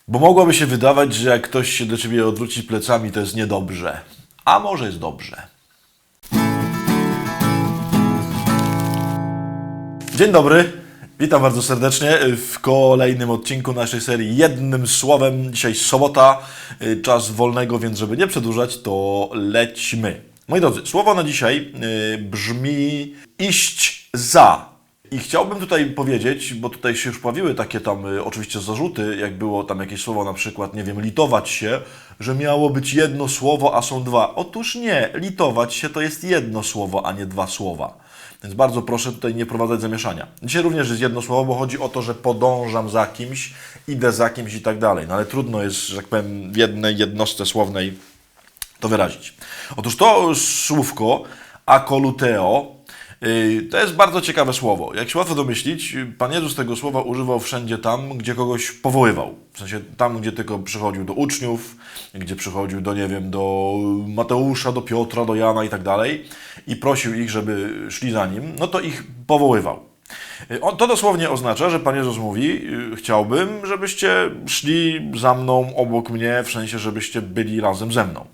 Bo mogłoby się wydawać, że jak ktoś się do ciebie odwróci plecami, to jest niedobrze. A może jest dobrze. Dzień dobry, witam bardzo serdecznie w kolejnym odcinku naszej serii Jednym Słowem. Dzisiaj sobota, czas wolnego, więc żeby nie przedłużać, to lećmy. Moi drodzy, słowo na dzisiaj brzmi iść za. I chciałbym tutaj powiedzieć, bo tutaj się już pojawiły takie tam oczywiście zarzuty, jak było tam jakieś słowo na przykład, nie wiem, litować się, że miało być jedno słowo, a są dwa. Otóż nie, litować się to jest jedno słowo, a nie dwa słowa. Więc bardzo proszę tutaj nie prowadzać zamieszania. Dzisiaj również jest jedno słowo, bo chodzi o to, że podążam za kimś, idę za kimś i tak dalej. No ale trudno jest, że tak powiem, w jednej jednostce słownej to wyrazić. Otóż to słówko akoluteo to jest bardzo ciekawe słowo. Jak się łatwo domyślić, Pan Jezus tego słowa używał wszędzie tam, gdzie kogoś powoływał. W sensie tam, gdzie tylko przychodził do uczniów, gdzie przychodził do, nie wiem, do Mateusza, do Piotra, do Jana i tak dalej i prosił ich, żeby szli za nim, no to ich powoływał. To dosłownie oznacza, że Pan Jezus mówi, chciałbym, żebyście szli za mną, obok mnie, w sensie, żebyście byli razem ze mną.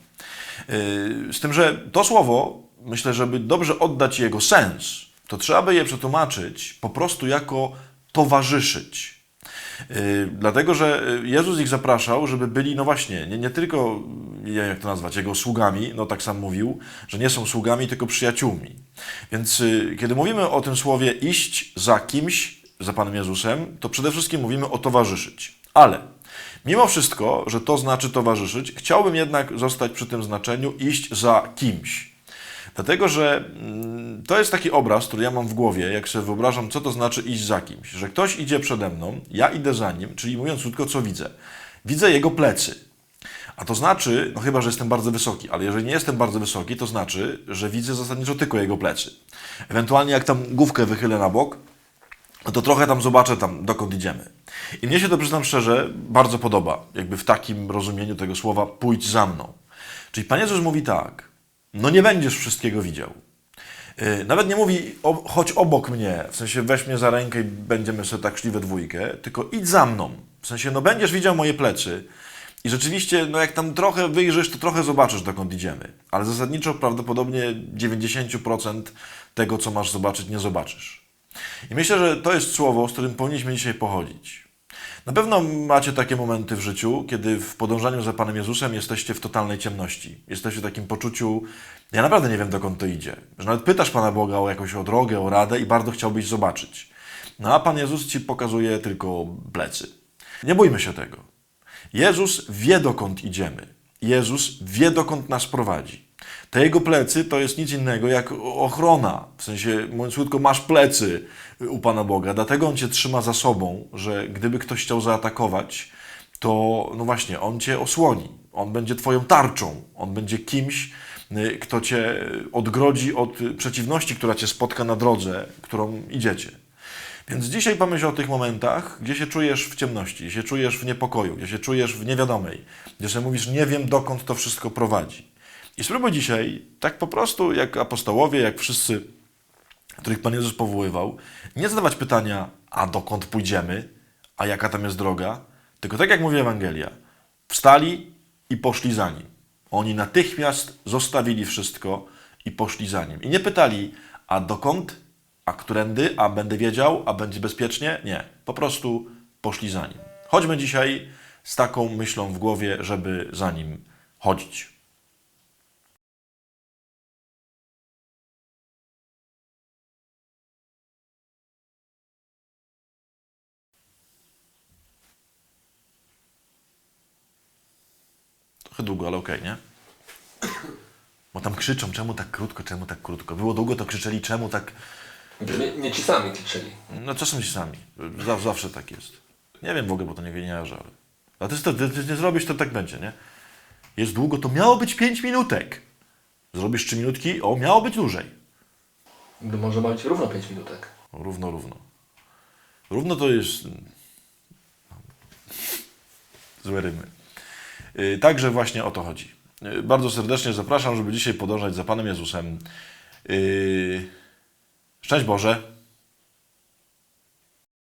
Z tym, że to słowo, myślę, żeby dobrze oddać jego sens, to trzeba by je przetłumaczyć po prostu jako towarzyszyć. Dlatego, że Jezus ich zapraszał, żeby byli, no właśnie, nie tylko, nie wiem jak to nazwać, jego sługami, no tak sam mówił, że nie są sługami, tylko przyjaciółmi. Więc kiedy mówimy o tym słowie iść za kimś, za Panem Jezusem, to przede wszystkim mówimy o towarzyszyć. Ale mimo wszystko, że to znaczy towarzyszyć, chciałbym jednak zostać przy tym znaczeniu iść za kimś. Dlatego, że to jest taki obraz, który ja mam w głowie, jak sobie wyobrażam, co to znaczy iść za kimś. Że ktoś idzie przede mną, ja idę za nim, czyli mówiąc krótko, co widzę? Widzę jego plecy. A to znaczy, no chyba, że jestem bardzo wysoki, ale jeżeli nie jestem bardzo wysoki, to znaczy, że widzę zasadniczo tylko jego plecy. Ewentualnie jak tam główkę wychylę na bok, no to trochę tam zobaczę, dokąd idziemy. I mnie się to, przyznam szczerze, bardzo podoba, jakby w takim rozumieniu tego słowa pójdź za mną. Czyli Pan Jezus mówi tak, no nie będziesz wszystkiego widział. Nawet nie mówi chodź obok mnie, w sensie weź mnie za rękę i będziemy sobie tak szli we dwójkę, tylko idź za mną. W sensie, no będziesz widział moje plecy i rzeczywiście, no jak tam trochę wyjrzysz, to trochę zobaczysz, dokąd idziemy. Ale zasadniczo prawdopodobnie 90% tego, co masz zobaczyć, nie zobaczysz. I myślę, że to jest słowo, z którym powinniśmy dzisiaj pochodzić. Na pewno macie takie momenty w życiu, kiedy w podążaniu za Panem Jezusem jesteście w totalnej ciemności. Jesteście w takim poczuciu, ja naprawdę nie wiem, dokąd to idzie. Że nawet pytasz Pana Boga o jakąś drogę, o radę i bardzo chciałbyś zobaczyć. No a Pan Jezus Ci pokazuje tylko plecy. Nie bójmy się tego. Jezus wie, dokąd idziemy. Jezus wie, dokąd nas prowadzi. Te Jego plecy to jest nic innego jak ochrona. W sensie, mówiąc krótko, masz plecy u Pana Boga. Dlatego On Cię trzyma za sobą, że gdyby ktoś chciał zaatakować, to no właśnie, On Cię osłoni. On będzie Twoją tarczą. On będzie kimś, kto Cię odgrodzi od przeciwności, która Cię spotka na drodze, którą idziecie. Więc dzisiaj pomyśl o tych momentach, gdzie się czujesz w ciemności, gdzie się czujesz w niepokoju, gdzie się czujesz w niewiadomej, gdzie sobie mówisz, nie wiem, dokąd to wszystko prowadzi. I spróbuj dzisiaj, tak po prostu jak apostołowie, jak wszyscy, których Pan Jezus powoływał, nie zadawać pytania, a dokąd pójdziemy, a jaka tam jest droga, tylko tak jak mówi Ewangelia, wstali i poszli za Nim. Oni natychmiast zostawili wszystko i poszli za Nim. I nie pytali, a dokąd, a którędy, a będę wiedział, a będzie bezpiecznie? Nie, po prostu poszli za Nim. Chodźmy dzisiaj z taką myślą w głowie, żeby za Nim chodzić. Trochę długo, ale okej, nie? Bo tam krzyczą, czemu tak krótko, czemu tak krótko. Było długo, to krzyczeli, czemu tak... Nie ci sami krzyczeli. No czasem ci sami. Zawsze tak jest. Nie wiem w ogóle, bo to nie wyjaśnia, ale... A ty nie zrobisz, to tak będzie, nie? Jest długo, to miało być 5 minutek. Zrobisz 3 minutki, o, miało być dłużej. No może ma być równo 5 minutek. Równo. Równo to jest... Złe rymy. Także właśnie o to chodzi. Bardzo serdecznie zapraszam, żeby dzisiaj podążać za Panem Jezusem. Szczęść Boże.